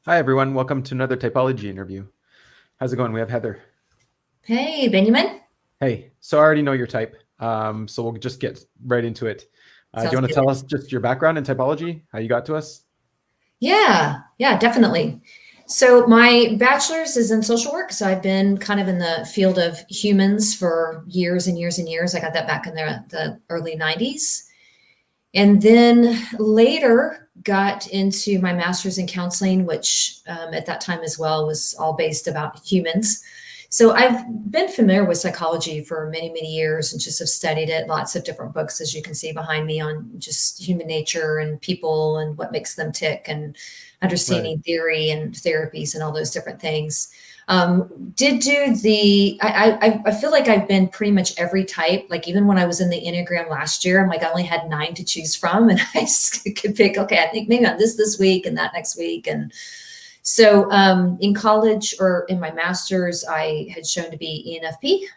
Hi, everyone. Welcome to another typology interview. How's it going? We have Heather. Hey, Benjamin. Hey, so I already know your type, so we'll just get right into it. Do you Sounds want to good. tell us just your background in typology, how you got to us? Yeah, definitely. So my bachelor's is in social work. So I've been kind of in the field of humans for years and years and years. I got that back in the early 90s. And then later got into my master's in counseling, which at that time as well was all based about humans. So I've been familiar with psychology for many, many years and just have studied it. Lots of different books, as you can see behind me, on just human nature and people and what makes them tick and Right. understanding theory and therapies and all those different things. Did do the I feel like I've been pretty much every type. Like even when I was in the Enneagram last year, I'm like I only had 9 to choose from, and I could pick. Okay, I think maybe on this week and that next week. And so in college or in my master's, I had shown to be ENFP,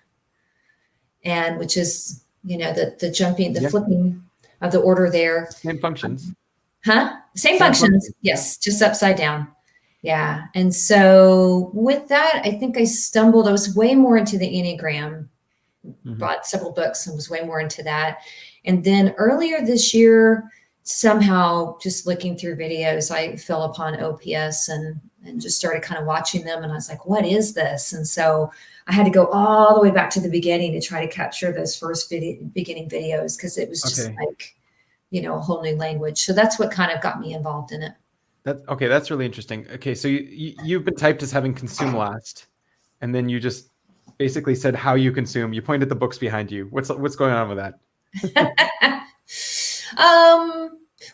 and which is the jumping, the Yeah. flipping of the order there. Same functions. Huh? Same Same functions. functions. Yeah. Yes, just upside down. Yeah. And so with that, I think I stumbled. I was way more into the Enneagram, Hmm. bought several books and was way more into that. And then earlier this year, somehow just looking through videos, I fell upon OPS and just started kind of watching them. And I was like, what is this? And so I had to go all the way back to the beginning to try to capture those first beginning videos because it was just Okay. like, a whole new language. So that's what kind of got me involved in it. That's really interesting. Okay, so you've been typed as having consume last, and then you just basically said how you consume. You pointed the books behind you. What's going on with that?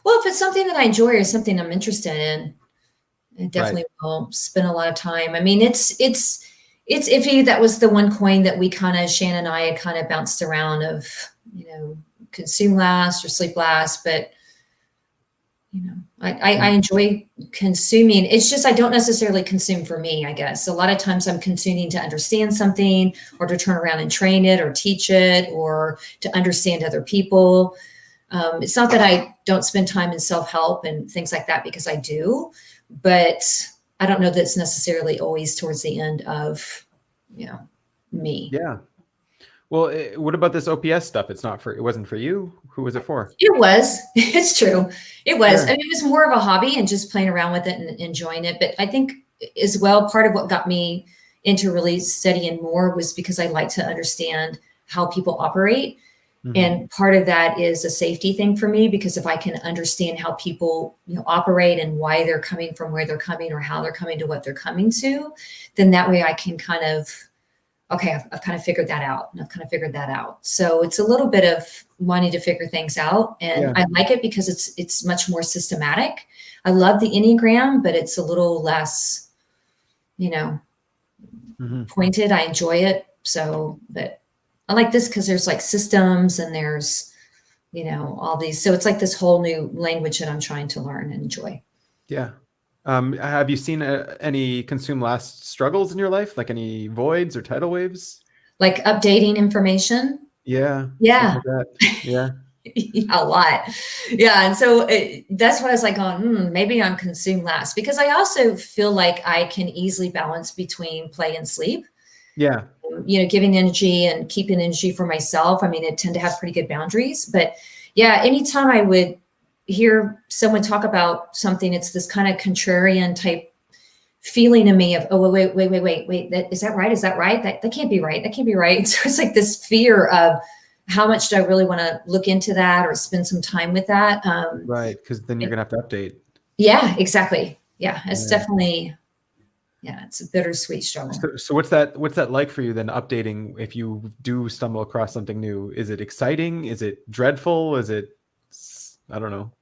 Well, if it's something that I enjoy or something I'm interested in, I Right. definitely will spend a lot of time. I mean, it's iffy. That was the one coin that we kind of Shannon and I had kind of bounced around of, consume last or sleep last, but I enjoy consuming. It's just I don't necessarily consume for me, I guess. A lot of times I'm consuming to understand something or to turn around and train it or teach it or to understand other people. It's not that I don't spend time in self-help and things like that because I do, but I don't know that it's necessarily always towards the end of, you know, me. Yeah. Well, what about this OPS stuff? It wasn't for you. Who was it for? It was. It's true. It was. Yeah. I mean, it was more of a hobby and just playing around with it and enjoying it. But I think as well, part of what got me into really studying more was because I like to understand how people operate. Hmm. And part of that is a safety thing for me because if I can understand how people, operate and why they're coming from where they're coming or how they're coming to what they're coming to, then that way I can kind of okay, I've kind of figured that out and I've kind of figured that out. So it's a little bit of wanting to figure things out. And Yeah. I like it because it's much more systematic. I love the Enneagram, but it's a little less, you know, Hmm. pointed. I enjoy it. So but I like this because there's like systems and there's, all these. So it's like this whole new language that I'm trying to learn and enjoy. Yeah. Have you seen any consume last struggles in your life, like any voids or tidal waves? Like updating information. Yeah, stuff Yeah. like that. Yeah. Yeah, a lot. Yeah. And so that's what I was like on, maybe I'm consumed last because I also feel like I can easily balance between play and sleep, Yeah. giving energy and keeping energy for myself. I mean, I tend to have pretty good boundaries, but yeah, anytime I would hear someone talk about something, it's this kind of contrarian type feeling in me of, oh, wait, is that right? Is that right? That can't be right. That can't be right. So it's like this fear of how much do I really want to look into that or spend some time with that? Right. Because then you're And gonna have to update. yeah, exactly. Yeah, it's Yeah. definitely, yeah, it's a bittersweet struggle. So what's that like for you then updating if you do stumble across something new? Is it exciting? Is it dreadful? I don't know.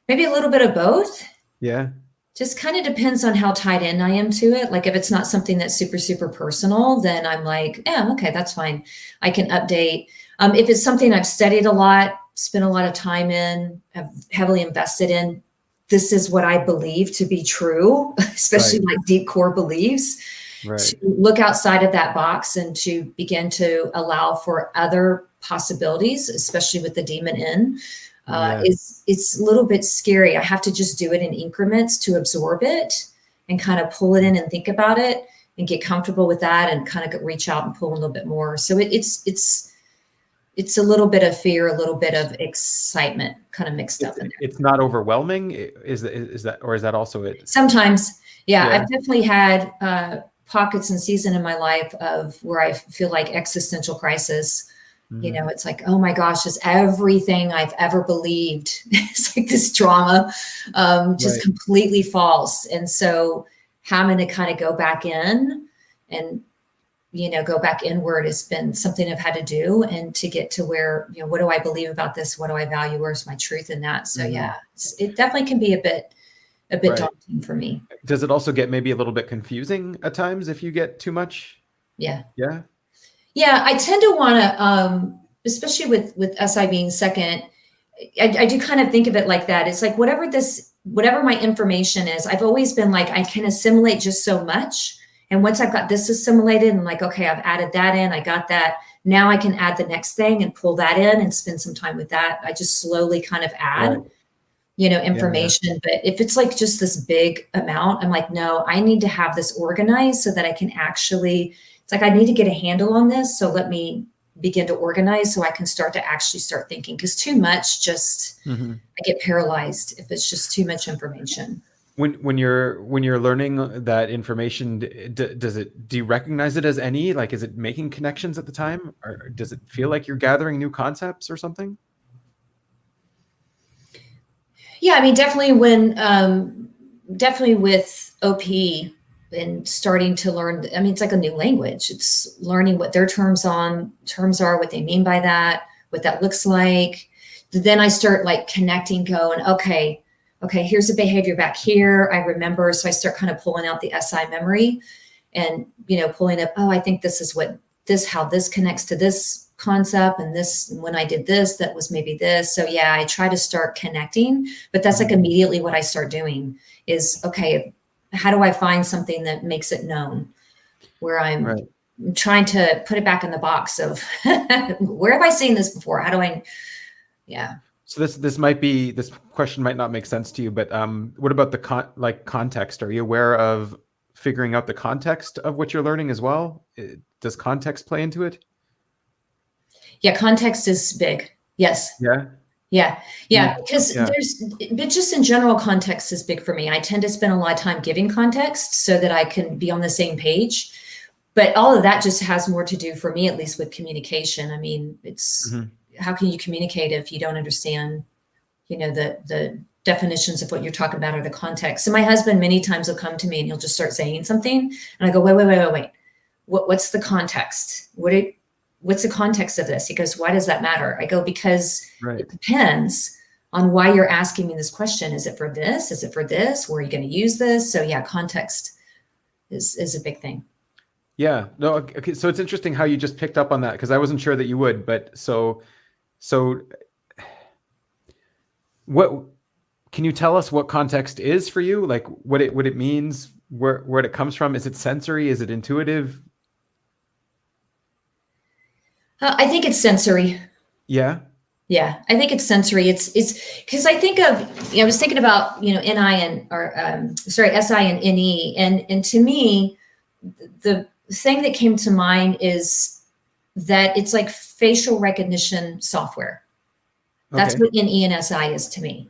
Maybe a little bit of both. Yeah. Just kind of depends on how tied in I am to it. Like if it's not something that's super, super personal, then I'm like, yeah, okay, that's fine. I can update. If it's something I've studied a lot, spent a lot of time in, have heavily invested in, this is what I believe to be true, especially Right. like deep core beliefs, to Right. look outside of that box and to begin to allow for other possibilities, especially with the demon in, Yeah. is it's a little bit scary. I have to just do it in increments to absorb it. and kind of pull it in and think about it and get comfortable with that and kind of reach out and pull a little bit more. So it's a little bit of fear, a little bit of excitement kind of mixed up in there. It's not overwhelming. Is that, or is that also it? Sometimes, yeah. I've definitely had pockets and season in my life of where I feel like existential crisis. You know, it's like, oh my gosh, is everything I've ever believed, it's like this drama, just completely false. And so having to kind of go back in and, you know, go back inward has been something I've had to do, and to get to where, you know, what do I believe about this? What do I value? Where's my truth in that? So yeah, it definitely can be a bit daunting for me. Does it also get maybe a little bit confusing at times if you get too much? Yeah. Yeah. Yeah. I tend to want to, especially with SI being second, I do kind of think of it like that. It's like, whatever my information is, I've always been like, I can assimilate just so much. And once I've got this assimilated and like, okay, I've added that in, I got that. Now I can add the next thing and pull that in and spend some time with that. I just slowly kind of add, you know, information. But if it's like just this big amount, I'm like, no, I need to have this organized so that I can actually, it's like, I need to get a handle on this. So let me begin to organize so I can start thinking, because too much just, I get paralyzed if it's just too much information. When you're learning that information, do you recognize it as any, like, is it making connections at the time, or does it feel like you're gathering new concepts or something? Yeah, I mean, definitely definitely with OP and starting to learn, I mean, it's like a new language. It's learning what their terms are, what they mean by that, what that looks like. Then I start like connecting, going, okay, here's a behavior back here. I remember. So I start kind of pulling out the SI memory and, you know, pulling up, oh, I think this is how this connects to this concept. And this, when I did this, that was maybe this. So yeah, I try to start connecting, but that's like immediately what I start doing is, okay, how do I find something that makes it known, where I'm trying to put it back in the box of where have I seen this before? How do I, yeah. So this question might not make sense to you, but what about the context? Are you aware of figuring out the context of what you're learning as well? Does context play into it? Yeah, context is big. Yes. Yeah. Because but just in general, context is big for me. I tend to spend a lot of time giving context so that I can be on the same page. But all of that just has more to do, for me, at least, with communication. I mean, it's how can you communicate if you don't understand, you know, the definitions of what you're talking about or the context. So my husband many times will come to me and he'll just start saying something. And I go, wait. What's the context? What's the context of this? He goes, why does that matter? I go, because it depends on why you're asking me this question. Is it for this? Is it for this? Where are you going to use this? So yeah, context is a big thing. Yeah, no. Okay. So it's interesting how you just picked up on that, because I wasn't sure that you would, but so what, can you tell us what context is for you? Like what it means, where it comes from? Is it sensory? Is it intuitive? I think it's sensory. Yeah, I think it's sensory. It's because I think of, I was thinking about, you know, SI and NE, and to me, the thing that came to mind is that it's like facial recognition software. That's what NE and SI is to me.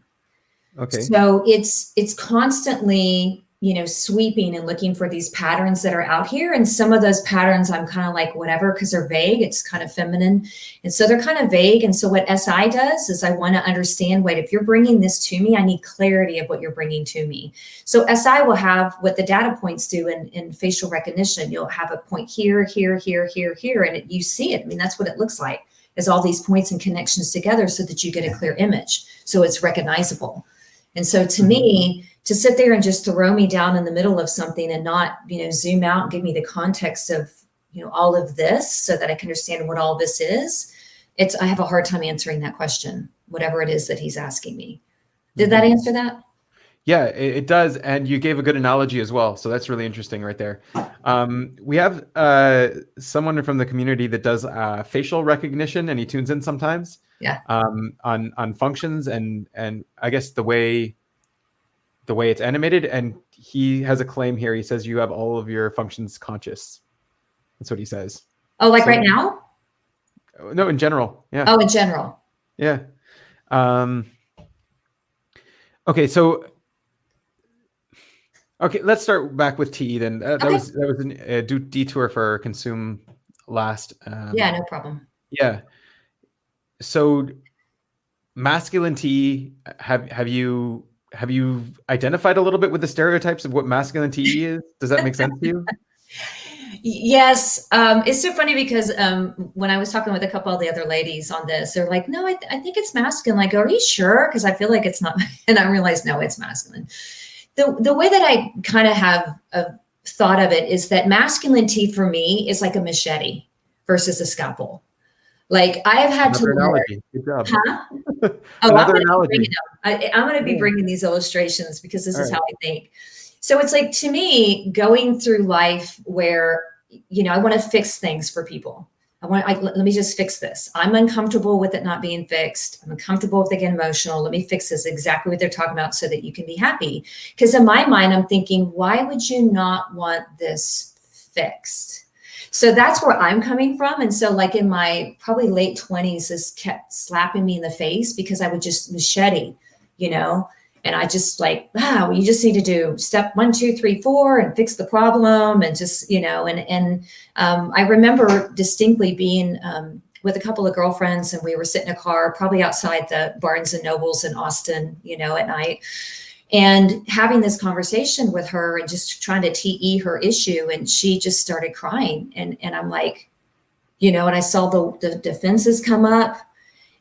Okay. So it's constantly, you know, sweeping and looking for these patterns that are out here. And some of those patterns I'm kind of like, whatever, because they're vague. It's kind of feminine. And so they're kind of vague. And so what SI does is I want to understand, wait, if you're bringing this to me, I need clarity of what you're bringing to me. So SI will have what the data points do in facial recognition. You'll have a point here, here, here, here, here. And you see it. I mean, that's what it looks like, is all these points and connections together so that you get a clear image. So it's recognizable. And so to me, to sit there and just throw me down in the middle of something and not, you know, zoom out and give me the context of, you know, all of this so that I can understand what all this is, I have a hard time answering that question, whatever it is that he's asking me. Did that answer that? Yeah, it does. And you gave a good analogy as well. So that's really interesting right there. We have someone from the community that does facial recognition, and he tunes in sometimes. Yeah. On functions and I guess the way the way it's animated, and he has a claim here. He says you have all of your functions conscious. That's what he says. Oh, like So- right now? No, in general. Yeah. Oh, in general. Yeah. Okay, so let's start back with TE then. That Okay. was a detour for consume last. Yeah, no problem. Yeah. So masculine TE, have you identified a little bit with the stereotypes of what masculine TE is? Does that make sense to you? Yes. It's so funny because when I was talking with a couple of the other ladies on this, they're like, no, I think it's masculine. Like, are you sure? Because I feel like it's not. And I realized, no, it's masculine. The way that I kind of have thought of it is that masculinity for me is like a machete versus a scalpel. Like I have had Another to learn. analogy. Good job. Huh? Oh, Another I'm analogy. going to be Yeah. bringing these illustrations because this All is right. how I think. So it's like, to me, going through life where, I want to fix things for people. Let me just fix this. I'm uncomfortable with it not being fixed. I'm uncomfortable with it getting emotional. Let me fix this, exactly what they're talking about, so that you can be happy. Because in my mind, I'm thinking, why would you not want this fixed? So that's where I'm coming from. And so like in my probably late 20s, this kept slapping me in the face because I would just machete, and I just like, well, you just need to do step 1, 2, 3, 4 and fix the problem. And just, I remember distinctly being with a couple of girlfriends, and we were sitting in a car, probably outside the Barnes and Nobles in Austin, at night, and having this conversation with her and just trying to TE her issue. And she just started crying. And I'm like, and I saw the defenses come up.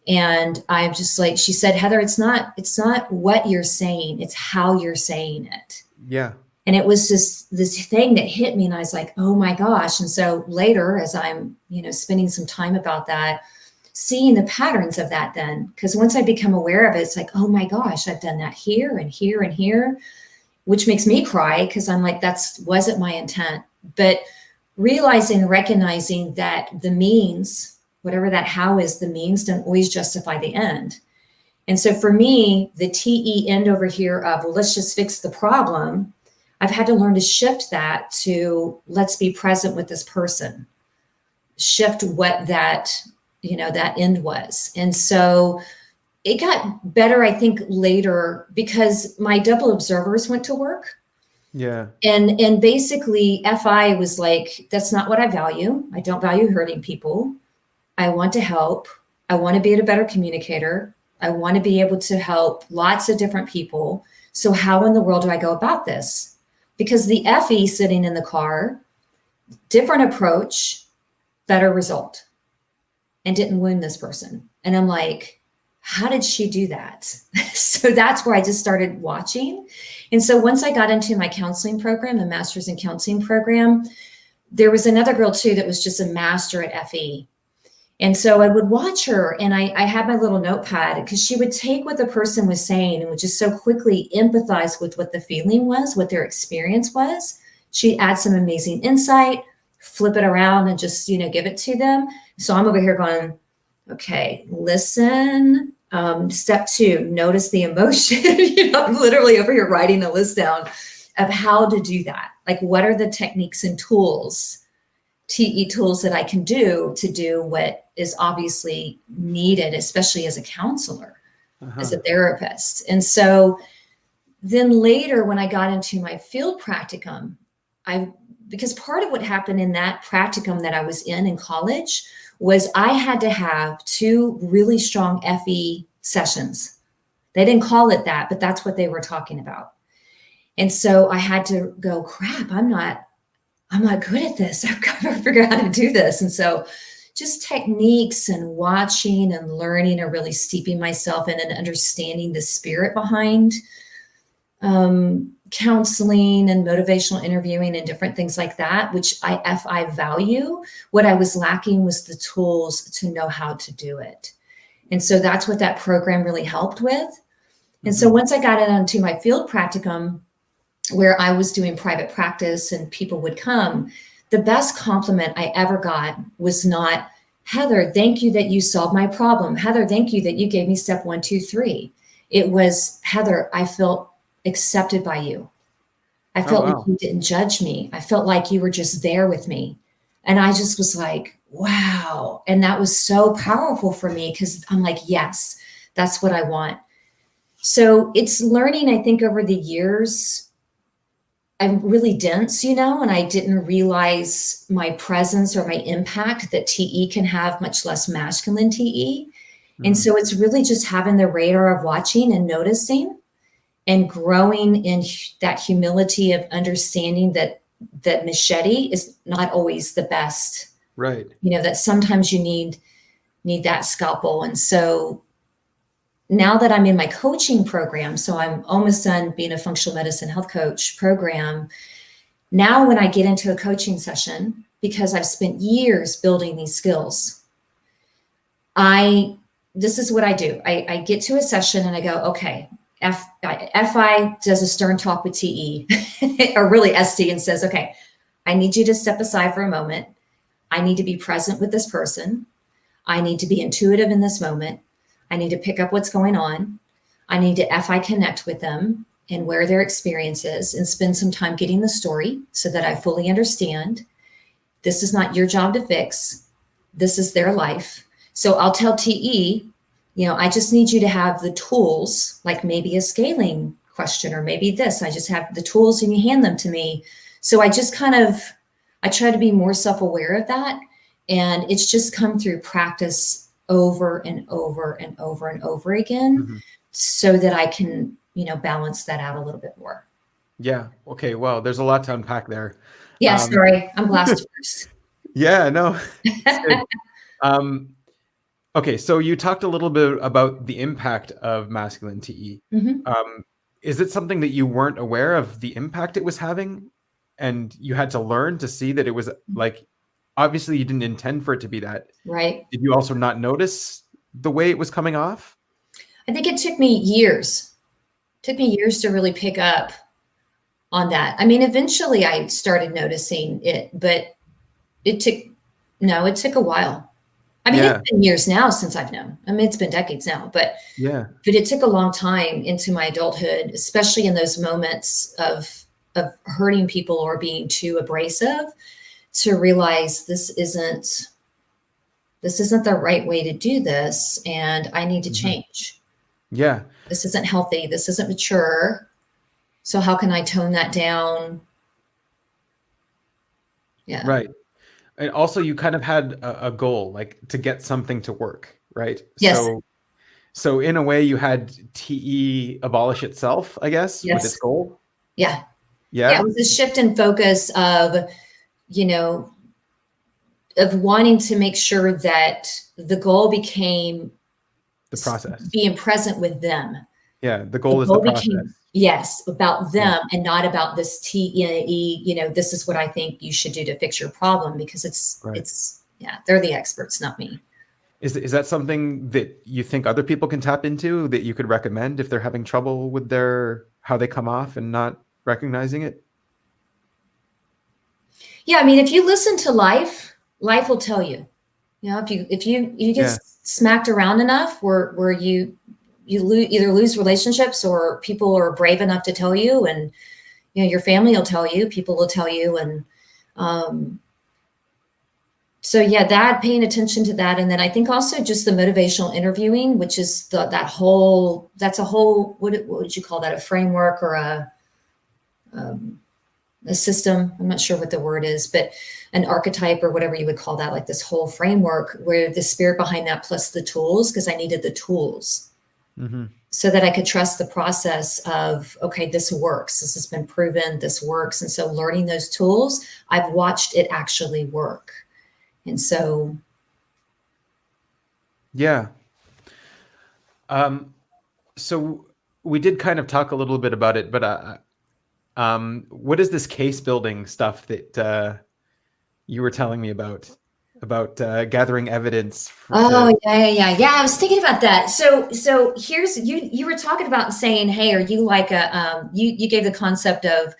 And I'm just like, she said, Heather, it's not what you're saying, it's how you're saying it. Yeah. And it was just this thing that hit me. And I was like, oh my gosh. And so later, as I'm, spending some time about that, seeing the patterns of that then, because once I become aware of it, it's like, oh my gosh, I've done that here and here and here, which makes me cry because I'm like, wasn't my intent. But realizing, recognizing that the means, whatever that how is, the means don't always justify the end. And so for me, the TE end over here of, well, let's just fix the problem, I've had to learn to shift that to, let's be present with this person, shift what that, that end was. And so it got better, I think, later, because my double observers went to work. Yeah. And basically FI was like, that's not what I value. I don't value hurting people. I want to help. I want to be a better communicator. I want to be able to help lots of different people. So how in the world do I go about this? Because the FE sitting in the car, different approach, better result, and didn't wound this person. And I'm like, how did she do that? So that's where I just started watching. And so once I got into my counseling program, the master's in counseling program, there was another girl too that was just a master at FE. And so I would watch her, and I had my little notepad, because she would take what the person was saying and would just so quickly empathize with what the feeling was, what their experience was. She'd add some amazing insight, flip it around, and just, give it to them. So I'm over here going, okay, listen. Step 2, notice the emotion. I'm literally over here writing a list down of how to do that. Like, what are the techniques and tools, TE tools, that I can do to do what is obviously needed, especially as a counselor, as a therapist. And so then later, when I got into my field practicum, because part of what happened in that practicum that I was in college was I had to have 2 really strong FE sessions. They didn't call it that, but that's what they were talking about. And so I had to go, crap, I'm not good at this. I've got to figure out how to do this. And so just techniques and watching and learning and really steeping myself in and understanding the spirit behind counseling and motivational interviewing and different things like that, which I value. What I was lacking was the tools to know how to do it. And so that's what that program really helped with. And so once I got it onto my field practicum, where I was doing private practice and people would come, the best compliment I ever got was not, Heather, thank you that you solved my problem. Heather, thank you that you gave me step 1, 2, 3. It was, Heather, I felt accepted by you. I Oh, felt like wow. you didn't judge me. I felt like you were just there with me. And I just was like, wow. And that was so powerful for me because I'm like, yes, that's what I want. So it's learning, I think, over the years. I'm really dense, and I didn't realize my presence or my impact that TE can have, much less masculine TE. And Mhm. so it's really just having the radar of watching and noticing and growing in that humility of understanding that machete is not always the best, Right. that sometimes you need that scalpel. And so now that I'm in my coaching program, so I'm almost done being a functional medicine health coach program. Now, when I get into a coaching session, because I've spent years building these skills, this is what I do. I get to a session and I go, okay, FI does a stern talk with TE, or really ST, and says, okay, I need you to step aside for a moment. I need to be present with this person. I need to be intuitive in this moment. I need to pick up what's going on. I need to FI connect with them and where their experience is and spend some time getting the story so that I fully understand. This is not your job to fix. This is their life. So I'll tell TE, I just need you to have the tools, like maybe a scaling question or maybe this. I just have the tools and you hand them to me. So I just I try to be more self-aware of that. And it's just come through practice over and over and over and over again Mhm. so that I can, balance that out a little bit more. Yeah. Okay. Well, there's a lot to unpack there. Yeah, Um, sorry, I'm blast first. yeah, no, it's good. Um, okay, so you talked a little bit about the impact of masculine TE. Mhm. Um, is it something that you weren't aware of the impact it was having, and you had to learn to see that it was like, obviously you didn't intend for it to be that. Right. Did you also not notice the way it was coming off? I think it took me years. Took me years to really pick up on that. I mean, eventually I started noticing it, but it took it took a while. I mean, it's Yeah. been years now since I've known. I mean, it's been decades now, Yeah. but it took a long time into my adulthood, especially in those moments of hurting people or being too abrasive, to realize this isn't the right way to do this, and I need to Mhm. change. Yeah. This isn't healthy. This isn't mature. So how can I tone that down? Yeah. Right. And also you kind of had a goal, like to get something to work, right? Yes. So in a way you had TE abolish itself, I guess, with its Yes. goal. Yeah. Yeah. It Yeah? was a shift in focus you know, of wanting to make sure that the goal became The process. being present with them. Yeah, the The goal is the goal process. became, yes, about Yeah, them and not about this TE, this is what I think you should do to fix your problem, because right. yeah, they're the experts, not me. Is that something that you think other people can tap into, that you could recommend if they're having trouble with their how they come off and not recognizing it? Yeah. I mean, if you listen to life will tell you. If you get Yeah, smacked around enough where either lose relationships or people are brave enough to tell you, and your family will tell you, people will tell you, and um, so yeah, that, paying attention to that. And then I think also just the motivational interviewing, which is that's a whole, what would you call that, a framework or um, a system. I'm not sure what the word is, but an archetype or whatever you would call that, like this whole framework where the spirit behind that plus the tools, because I needed the tools hmm, so that I could trust the process of, okay, this works. This has been proven, this works. And so learning those tools, I've watched it actually work. And so, yeah. Um, so we did kind of talk a little bit about it, but what is this case building stuff that you were telling me about gathering evidence to? oh yeah. I was thinking about that. So here's, you were talking about saying, hey, are you like you gave the concept of,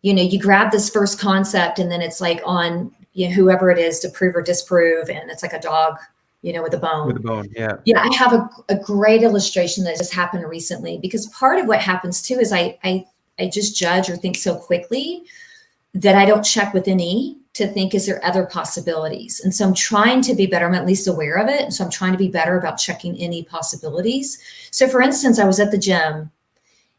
you grab this first concept and then it's like on, whoever it is to prove or disprove. And it's like a dog, with a With a bone. bone. Yeah. Yeah, I have a great illustration that just happened recently, because part of what happens too is I just judge or think so quickly that I don't check with any to think, is there other possibilities? And so I'm trying to be better. I'm at least aware of it. And so I'm trying to be better about checking any possibilities. So for instance, I was at the gym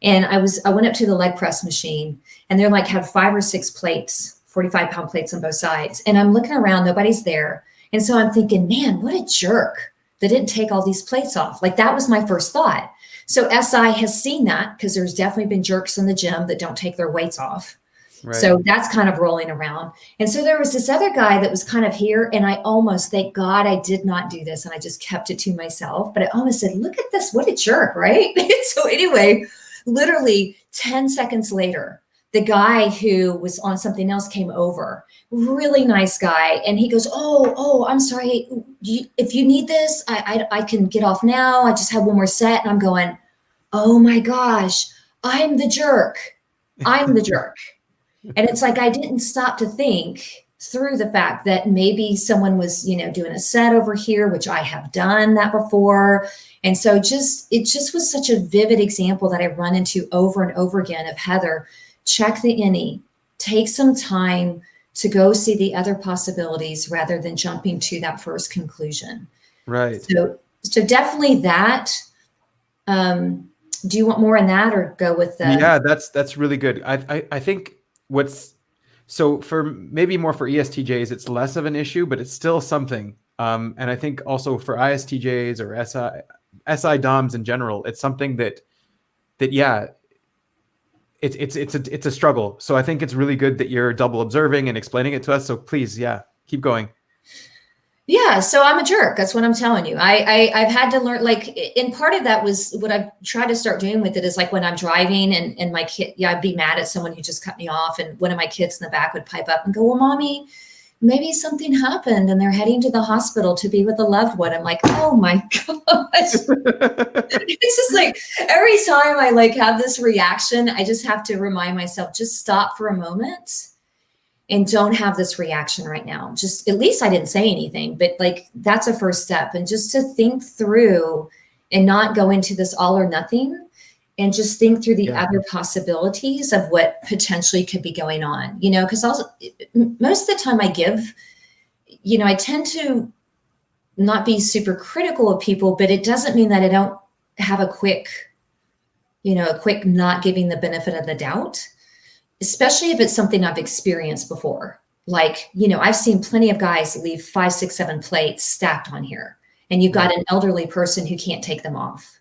and I went up to the leg press machine, and they're like had 5 or 6 plates, 45-pound plates on both sides. And I'm looking around, nobody's there. And so I'm thinking, man, what a jerk that didn't take all these plates off. Like that was my first thought. So SI has seen that, because there's definitely been jerks in the gym that don't take their weights off. Right. So that's kind of rolling around. And so there was this other guy that was kind of here, and I almost, thank God I did not do this, and I just kept it to myself, but I almost said, look at this, what a jerk, right? So anyway, literally 10 seconds later, the guy who was on something else came over, really nice guy. And he goes, oh, I'm sorry. If you need this, I can get off now. I just have one more set. And I'm going, oh my gosh, I'm the jerk. I'm the jerk. And it's like, I didn't stop to think through the fact that maybe someone was, doing a set over here, which I have done that before. And so it just was such a vivid example that I run into over and over again of, Heather, check the innie, take some time to go see the other possibilities rather than jumping to that first conclusion. Right. So definitely that. Do you want more on that, or go with the? Yeah, that's really good. I think so for maybe more for ESTJs, it's less of an issue, but it's still something. And I think also for ISTJs or SI DOMs in general, it's something that yeah, it's a struggle. So I think it's really good that you're double observing and explaining it to us. So please, yeah, keep going. Yeah, so I'm a jerk. That's what I'm telling you. I've had to learn, like, and part of that was what I've tried to start doing with it is like when I'm driving and my kid, I'd be mad at someone who just cut me off, and one of my kids in the back would pipe up and go, well, mommy, maybe something happened and they're heading to the hospital to be with a loved one. I'm like, oh my gosh. It's just like every time I like have this reaction, I just have to remind myself, just stop for a moment and don't have this reaction right now. Just, at least I didn't say anything, but like that's a first step. And just to think through and not go into this all or nothing, and just think through the other possibilities of what potentially could be going on, because also most of the time I give, I tend to not be super critical of people, but it doesn't mean that I don't have a quick not giving the benefit of the doubt, especially if it's something I've experienced before. Like, I've seen plenty of guys leave 5, 6, 7 plates stacked on here, and you've got an elderly person who can't take them off.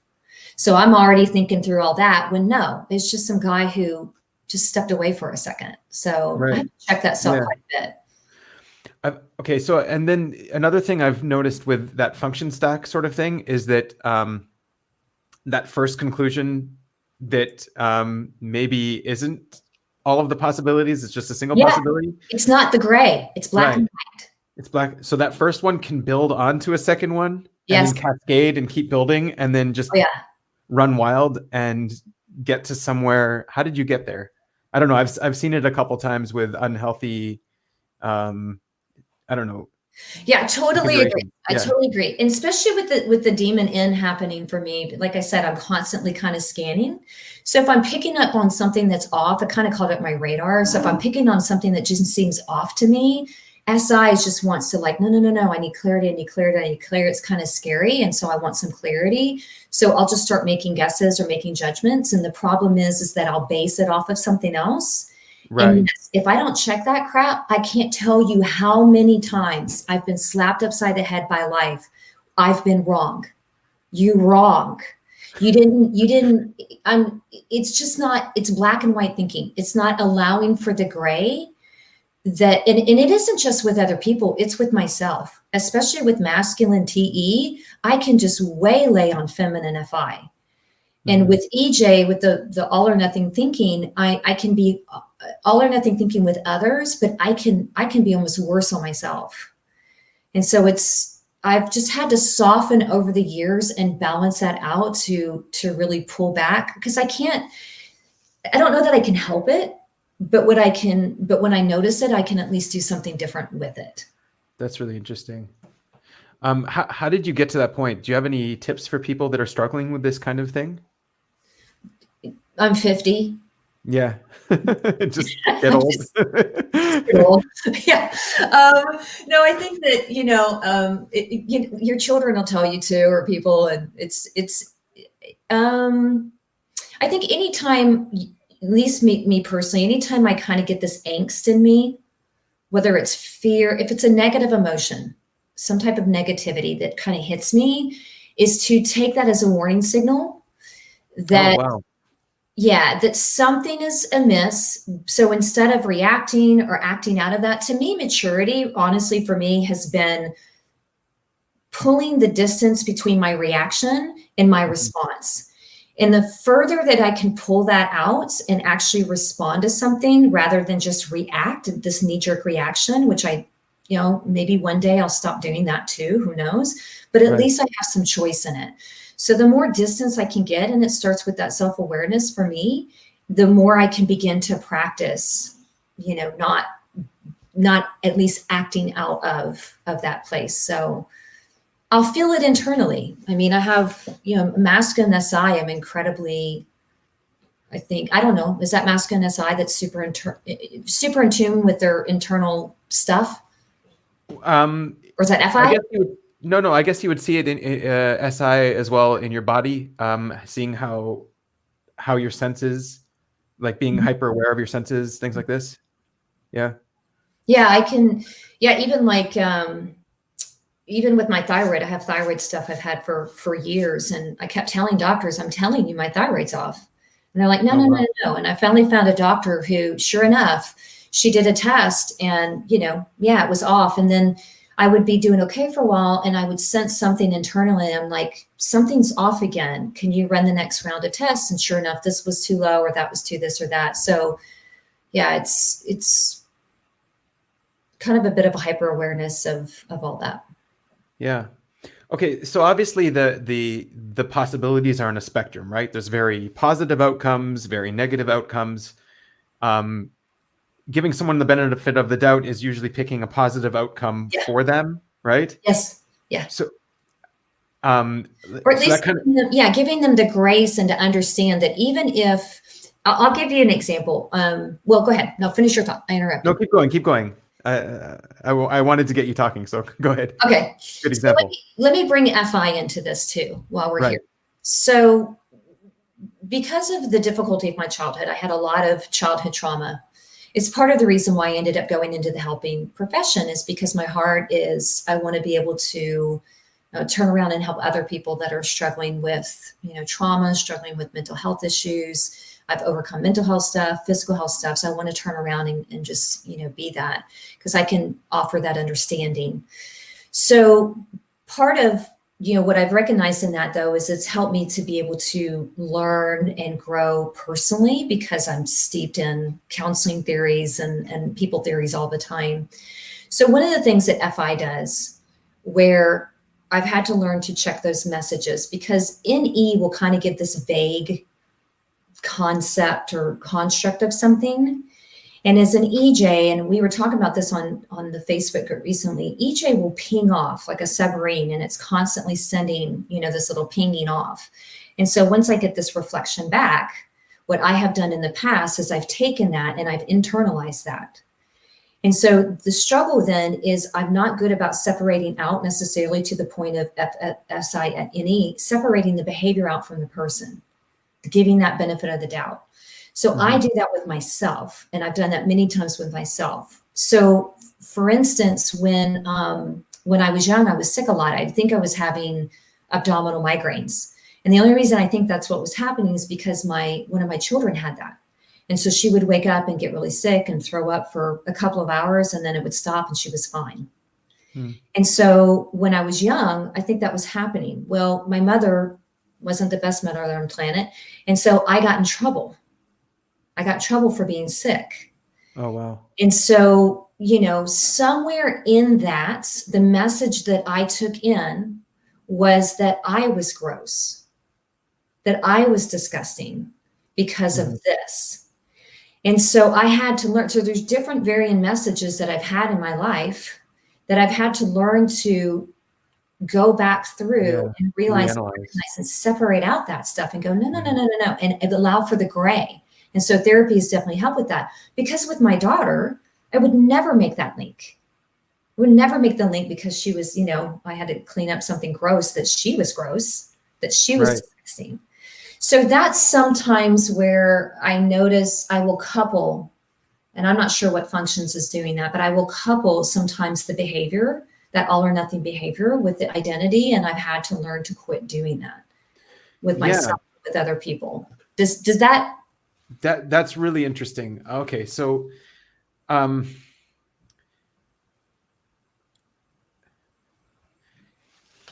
So I'm already thinking through all that, when no, it's just some guy who just stepped away for a second. So I have to check that self quite a bit. Okay. So, and then another thing I've noticed with that function stack sort of thing is that that first conclusion that maybe isn't all of the possibilities, it's just a single possibility. It's not the gray, it's black and white. It's black. So that first one can build onto a second one, and then cascade and keep building, and then just run wild and get to somewhere. How did you get there? I don't know. I've seen it a couple times with unhealthy, I don't know. Yeah, totally agree. I totally agree. And especially with the demon in happening for me, like I said, I'm constantly kind of scanning. So if I'm picking up on something that's off, I kind of called it my radar. So if I'm picking on something that just seems off to me, SI just wants to like, no, I need clarity, I need clarity, I need clarity. It's kind of scary. And so I want some clarity. So I'll just start making guesses or making judgments. And the problem is that I'll base it off of something else. Right. And if I don't check that crap, I can't tell you how many times I've been slapped upside the head by life. I've been wrong. You wrong. You didn't, it's just not, it's black and white thinking. It's not allowing for the gray that, and it isn't just with other people, it's with myself, especially with masculine TE. I can just waylay on feminine FI. And with EJ, with the all or nothing thinking, I can be all or nothing thinking with others, but I can be almost worse on myself. And so I've just had to soften over the years and balance that out to really pull back, because I don't know that I can help it, but when I notice it, I can at least do something different with it. That's really interesting. How did you get to that point? Do you have any tips for people that are struggling with this kind of thing? I'm 50. Yeah. Just get I'm old. just get old. Yeah. No, I think that, your children will tell you to, or people, and um, I think anytime, at least me personally, anytime I kind of get this angst in me, whether it's fear, if it's a negative emotion, some type of negativity that kind of hits me, is to take that as a warning signal Oh, that, wow. yeah, that something is amiss. So instead of reacting or acting out of that, to me, maturity, honestly, for me, has been pulling the distance between my reaction and my Mhm. response. And the further that I can pull that out and actually respond to something rather than just react, this knee jerk reaction, which maybe one day I'll stop doing that too, who knows? But at Right. least I have some choice in it. So the more distance I can get, and it starts with that self awareness for me, the more I can begin to practice, not at least acting out of that place. So I'll feel it internally. I mean, I have, masculine SI. I'm incredibly, I think, I don't know, is that masculine SI that's super in tune with their internal stuff? Um, Or is that I FI? guess you would, no, I guess you would see it in SI as well in your body, seeing how your senses, like being Mhm. hyper aware of your senses, things like this. Yeah. Yeah, I can. Yeah, even like, even with my thyroid, I have thyroid stuff I've had for years, and I kept telling doctors, "I'm telling you, my thyroid's off," and they're like, "No, Oh, no, wow. no, no." And I finally found a doctor who, sure enough, she did a test, and yeah, it was off. And then I would be doing okay for a while, and I would sense something internally. I'm like, something's off again. Can you run the next round of tests? And sure enough, this was too low, or that was too this or that. So yeah, it's kind of a bit of a hyper awareness of all that. Yeah. Okay, so obviously the possibilities are on a spectrum, right? There's very positive outcomes, very negative outcomes. Um, Giving someone the benefit of the doubt is usually picking a positive outcome Yeah. for them, right? Yes. Yeah. So, um, Or at so that least kind of, giving them the grace and to understand that even if I'll give you an example. Well, go ahead. No, finish your thought. I no, interrupted. keep going, keep going. I wanted to get you talking, so go ahead. Okay. Good So let example. me, let me bring FI into this too while we're Right. here. So because of the difficulty of my childhood, I had a lot of childhood trauma. It's part of the reason why I ended up going into the helping profession, is because my heart is, I want to be able to turn around and help other people that are struggling with, trauma, struggling with mental health issues. I've overcome mental health stuff, physical health stuff. So I want to turn around and just, be that, because I can offer that understanding. So part of, what I've recognized in that though is it's helped me to be able to learn and grow personally, because I'm steeped in counseling theories and people theories all the time. So one of the things that FI does, where I've had to learn to check those messages, because NE will kind of give this vague concept or construct of something. And as an EJ, and we were talking about this on the Facebook group recently, EJ will ping off like a submarine, and it's constantly sending, this little pinging off. And so once I get this reflection back, what I have done in the past is I've taken that and I've internalized that. And so the struggle then is I'm not good about separating out necessarily to the point of SI at NE, separating the behavior out from the person, giving that benefit of the doubt. So I Mhm. do that with myself, and I've done that many times with myself. So, for instance, when I was young, I was sick a lot. I think I was having abdominal migraines, and the only reason I think that's what was happening is because one of my children had that, and so she would wake up and get really sick and throw up for a couple of hours, and then it would stop, and she was fine. Mm. And so when I was young, I think that was happening. Well, my mother wasn't the best mother on the planet, and so I got in trouble. I got in trouble for being sick. Oh, wow. And so, somewhere in that, the message that I took in was that I was gross, that I was disgusting because Mhm. of this. And so I had to learn. So there's different varying messages that I've had in my life that I've had to learn to go back through Yeah. and realize, Reanalyze. recognize, and separate out that stuff and go, no, no, no, no, no, no, and allow for the gray. And so therapy has definitely helped with that. Because with my daughter, I would never make that link. I would never make the link because she was, I had to clean up something gross, that she was gross, that she was Right. disgusting. So that's sometimes where I notice I will couple, and I'm not sure what functions is doing that, but I will couple sometimes the behavior, that all or nothing behavior, with the identity. And I've had to learn to quit doing that with Yeah. myself, with other people. Does that? That's really interesting. Okay. So,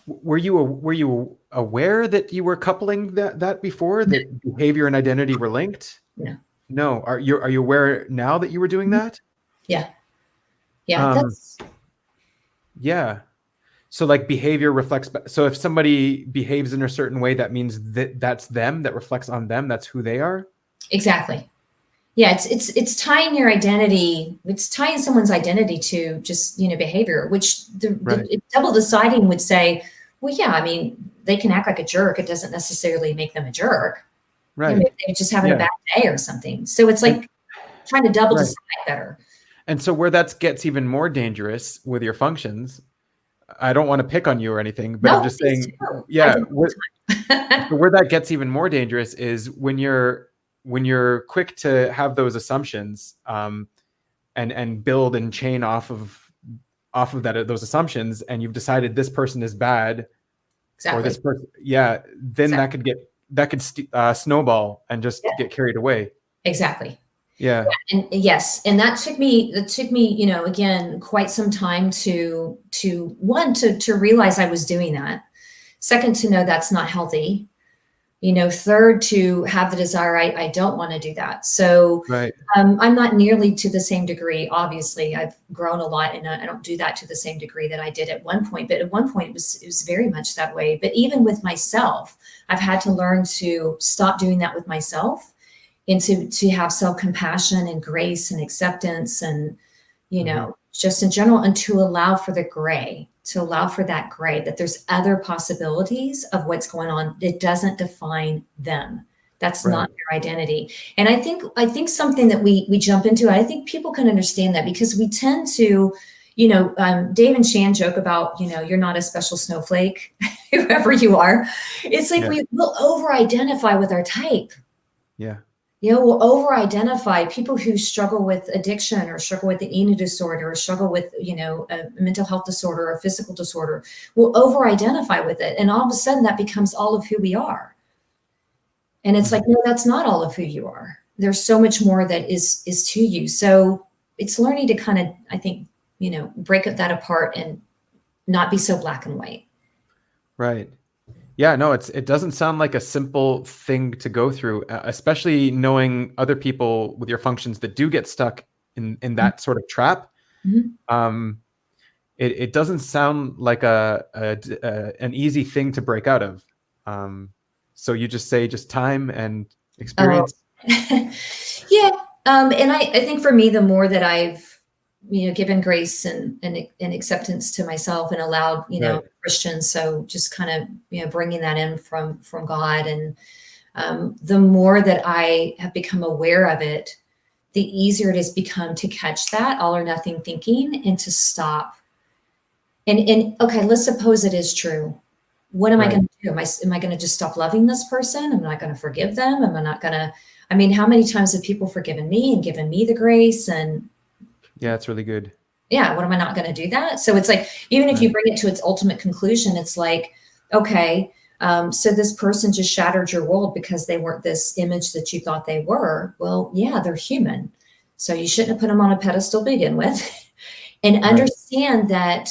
were you aware that you were coupling that before, that behavior and identity were linked? No. No. Are you aware now that you were doing that? Yeah. Yeah. Yeah. So like behavior reflects. So if somebody behaves in a certain way, that means that's them, that reflects on them. That's who they are. Exactly. Yeah. It's tying your identity. It's tying someone's identity to just, behavior, which the double deciding would say, well, yeah, I mean, they can act like a jerk. It doesn't necessarily make them a jerk. Right. Maybe they're just having a bad day or something. So it's like trying to double decide better. And so where that gets even more dangerous with your functions, I don't want to pick on you or anything, but I'm just saying, where that gets even more dangerous is when you're quick to have those assumptions, and build and chain off of those assumptions, and you've decided this person is bad, or this person, then that could snowball and just get carried away. Exactly. Yeah. And yes, and that took me, again, quite some time to realize I was doing that. Second, to know that's not healthy. Third, to have the desire, I don't want to do that. So I'm not nearly to the same degree. Obviously, I've grown a lot, and I don't do that to the same degree that I did at one point. But at one point, it was very much that way. But even with myself, I've had to learn to stop doing that with myself, and to have self-compassion and grace and acceptance, and just in general, and to allow for the gray. To allow for that gray, that there's other possibilities of what's going on. It doesn't define them. That's not their identity. And I think something that we jump into, I think people can understand that, because we tend to, Dave and Shan joke about, you're not a special snowflake, whoever you are. It's like we will over-identify with our type. Yeah. We'll over-identify people who struggle with addiction, or struggle with the eating disorder, or struggle with, a mental health disorder or a physical disorder. We'll over-identify with it. And all of a sudden that becomes all of who we are. And it's like, no, that's not all of who you are. There's so much more that is to you. So it's learning to kind of, I think, break that apart and not be so black and white. Right. Yeah, no, it doesn't sound like a simple thing to go through, especially knowing other people with your functions that do get stuck in that sort of trap. Mm-hmm. It doesn't sound like an easy thing to break out of. So you just say just time and experience. Yeah. And I think for me, the more that I've, given grace and acceptance to myself, and allowed, Christians. So just kind of, bringing that in from God. And the more that I have become aware of it, the easier it has become to catch that all or nothing thinking, and to stop. And okay, let's suppose it is true. What am I going to do? Am I going to just stop loving this person? Am I going to forgive them? Am I not going to, how many times have people forgiven me and given me the grace? And yeah, it's really good. Yeah. What am I not going to do that? So it's like, even if you bring it to its ultimate conclusion, it's like, okay, so this person just shattered your world because they weren't this image that you thought they were. Well, yeah, they're human. So you shouldn't have put them on a pedestal to begin with. And understand that,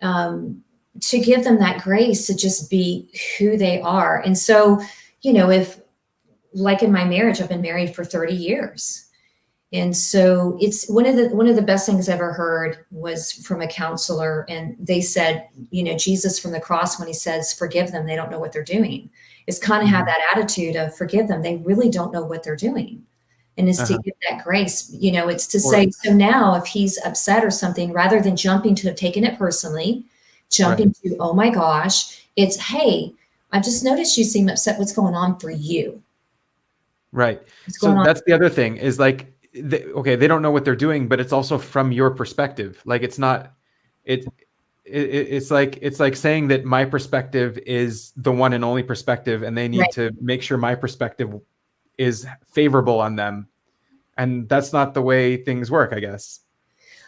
to give them that grace to just be who they are. And so, if, like in my marriage, I've been married for 30 years. And so it's one of the best things I ever heard was from a counselor. And they said, Jesus from the cross, when he says, forgive them, they don't know what they're doing, is kind of have that attitude of forgive them. They really don't know what they're doing. And it's to give that grace, it's to say, so now if he's upset or something, rather than jumping to have taken it personally, jumping to, oh my gosh, it's, hey, I've just noticed you seem upset. What's going on for you? Right. What's So going on? that's the other thing is like, okay, they don't know what they're doing, but it's also from your perspective. Like it's not, it, it's like saying that my perspective is the one and only perspective, and they need Right. to make sure my perspective is favorable on them. And that's not the way things work, I guess.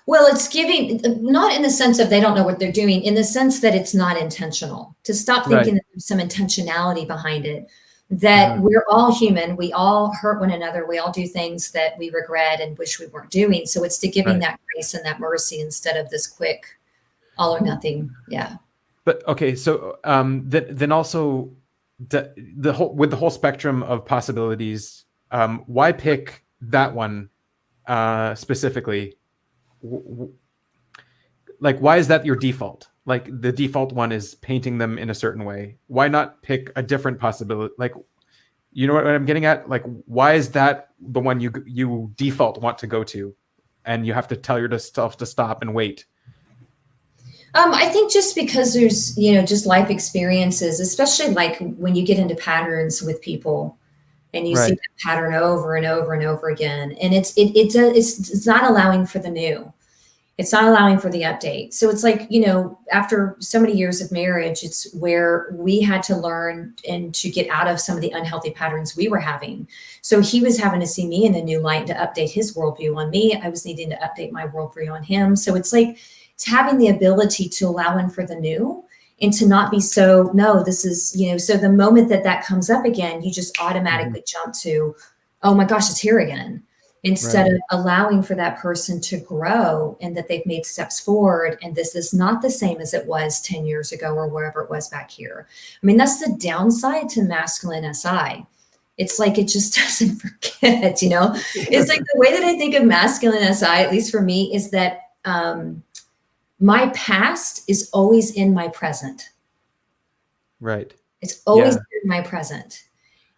Well, it's giving, not in the sense of they don't know what they're doing, in the sense that it's not intentional. To stop Right. thinking that there's some intentionality behind it, that Uh-huh. we're all human, we all hurt one another, we all do things that we regret and wish we weren't doing. So it's to giving Right. that grace and that mercy instead of this quick all or nothing. Yeah. But okay, so then also the whole with the whole spectrum of possibilities, why pick that one specifically? Like, why is that your default? Like the default one is painting them in a certain way. Why not pick a different possibility? Like, you know what I'm getting at? Like, why is that the one you default want to go to, and you have to tell yourself to stop and wait? I think just because there's, just life experiences, especially like when you get into patterns with people and you see Right. that pattern over and over and over again, and it's not allowing for the new. It's not allowing for the update. So it's like, after so many years of marriage, it's where we had to learn and to get out of some of the unhealthy patterns we were having. So he was having to see me in a new light to update his worldview on me. I was needing to update my worldview on him. So it's like, it's having the ability to allow in for the new and to not be so, no, this is, so the moment that comes up again, you just automatically jump to, oh my gosh, it's here again, instead Right. of allowing for that person to grow and that they've made steps forward. And this is not the same as it was 10 years ago or wherever it was back here. I mean, that's the downside to masculine SI. It's like it just doesn't forget, It's like the way that I think of masculine SI, at least for me, is that my past is always in my present. Right. It's always Yeah. in my present.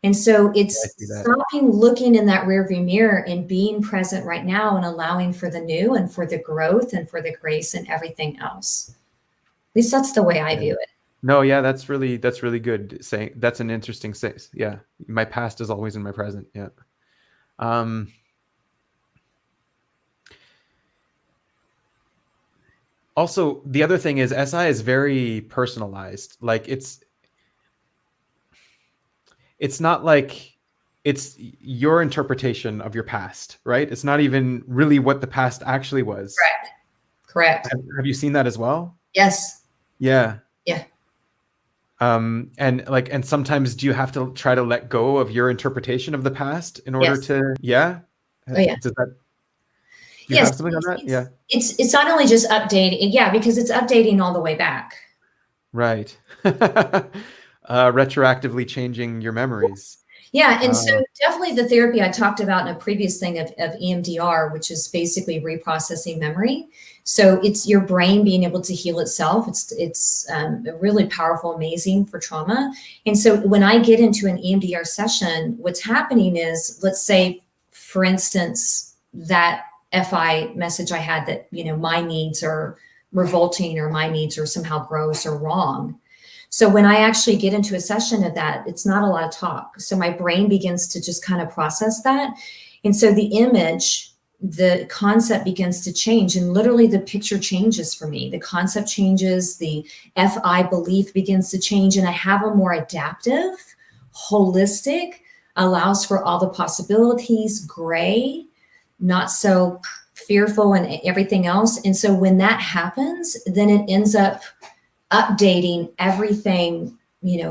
And so Yeah, I it's see that. stopping looking in that rearview mirror and being present right now and allowing for the new and for the growth and for the grace and everything else. At least that's the way I Yeah. view it. No, yeah, that's really good saying. That's an interesting say. Yeah. My past is always in my present. Yeah. Um, Also, the other thing is SI is very personalized. Like it's not like it's your interpretation of your past, right? It's not even really what the past actually was. Correct. Correct. Have you seen that as well? Yes. Yeah. Yeah. And sometimes do you have to try to let go of your interpretation of the past in order Yes. to, yeah? Oh yeah. Does that, do you Yes. have something on that? Yeah. It's not only just updating. Yeah, because it's updating all the way back. Right. Retroactively changing your memories. Yeah, and so Uh, definitely the therapy I talked about in a previous thing of EMDR, which is basically reprocessing memory. So it's your brain being able to heal itself. It's really powerful, amazing for trauma. And so when I get into an EMDR session, what's happening is, let's say, for instance, that FI message I had that my needs are revolting or my needs are somehow gross or wrong. So when I actually get into a session of that, it's not a lot of talk. So my brain begins to just kind of process that. And so the image, the concept begins to change, and literally the picture changes for me. The concept changes, the FI belief begins to change, and I have a more adaptive, holistic, allows for all the possibilities, gray, not so fearful and everything else. And so when that happens, then it ends up updating everything,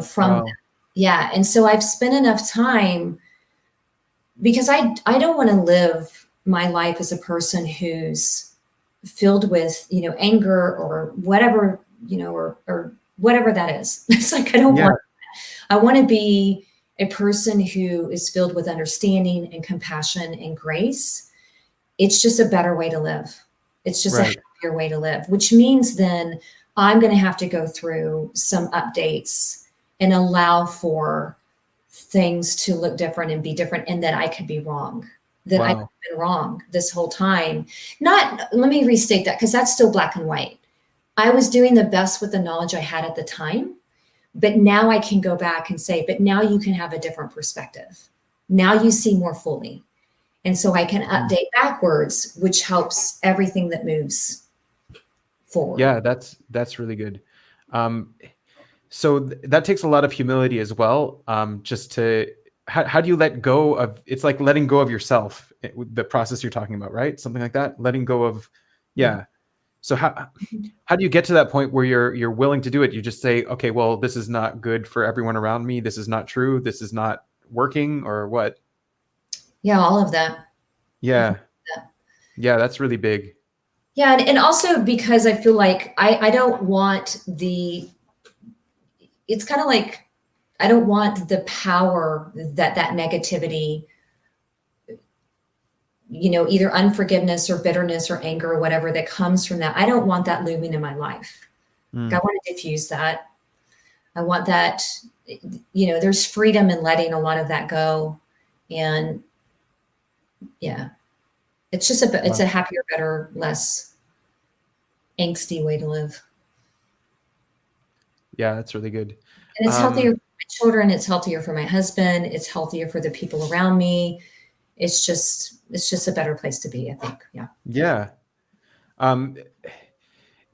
from wow. that. Yeah. And so I've spent enough time because I don't want to live my life as a person who's filled with, anger or whatever, or whatever that is. It's like, Yeah. I want to be a person who is filled with understanding and compassion and grace. It's just a better way to live. It's just a Right. happier way to live, which means then I'm going to have to go through some updates and allow for things to look different and be different, and that I could be wrong, that I've Wow. been wrong this whole time. Not, let me restate that, because that's still black and white. I was doing the best with the knowledge I had at the time. But now I can go back and say, but now you can have a different perspective. Now you see more fully. And so I can update backwards, which helps everything that moves forward. Yeah, that's really good. So that takes a lot of humility as well. Just to how do you let go of? It's like letting go of yourself. The process you're talking about, right? Something like that. Letting go of, yeah. So how do you get to that point where you're willing to do it? You just say, okay, well, this is not good for everyone around me. This is not true. This is not working, or what? Yeah, all of that. Yeah, yeah, that's really big. Yeah, and also because I feel like I don't want it's kind of like I don't want the power that negativity, either unforgiveness or bitterness or anger or whatever that comes from that. I don't want that looming in my life. I want to diffuse that. I want that, there's freedom in letting a lot of that go. And yeah, it's just it's a happier, better, less angsty way to live. Yeah, that's really good. And it's healthier for my children. It's healthier for my husband. It's healthier for the people around me. It's just a better place to be, I think. Yeah. Yeah. Do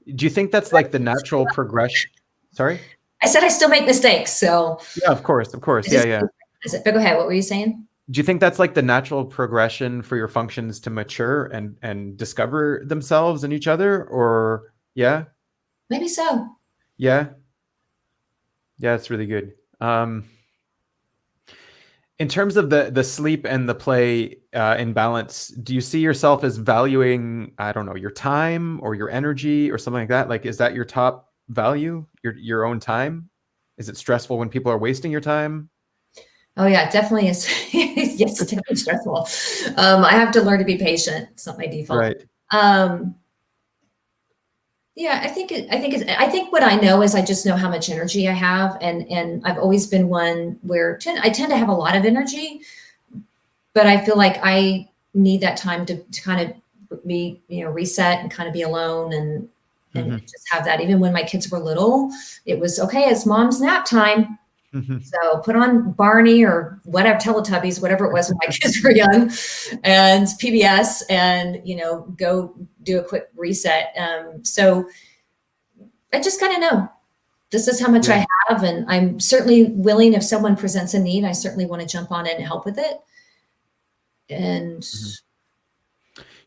you think that's like the natural progression? Sorry? I said I still make mistakes, so Yeah, of course. Yeah, yeah. but go ahead. What were you saying? Do you think that's like the natural progression for your functions to mature and discover themselves and each other? Or yeah? Maybe so. Yeah. Yeah, it's really good. In terms of the sleep and the play in balance, do you see yourself as valuing, I don't know, your time or your energy or something like that? Like, is that your top value, your own time? Is it stressful when people are wasting your time? Oh yeah, it definitely is. Yes, it's definitely stressful. I have to learn to be patient. It's not my default. Right. Yeah, I think what I know is I just know how much energy I have, and I've always been one where I tend to have a lot of energy, but I feel like I need that time to kind of be, reset and kind of be alone and just have that. Even when my kids were little, it was okay. It's mom's nap time. So put on Barney or whatever, Teletubbies, whatever it was when my kids were young, and PBS, and go do a quick reset. So I just kind of know this is how much I have, and I'm certainly willing if someone presents a need. I certainly want to jump on it and help with it. And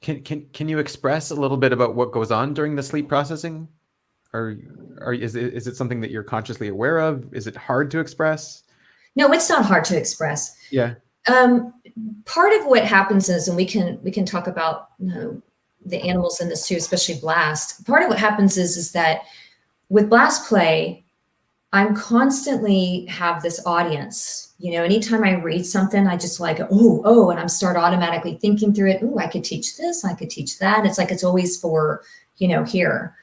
can you express a little bit about what goes on during the sleep processing? Or is it something that you're consciously aware of? Is it hard to express? No, it's not hard to express. Yeah. Part of what happens is, and we can talk about the animals in this too, especially blast. Part of what happens is that with blast play, I'm constantly have this audience. Anytime I read something, I just like, and I'm start automatically thinking through it. I could teach this, I could teach that. It's like it's always for here.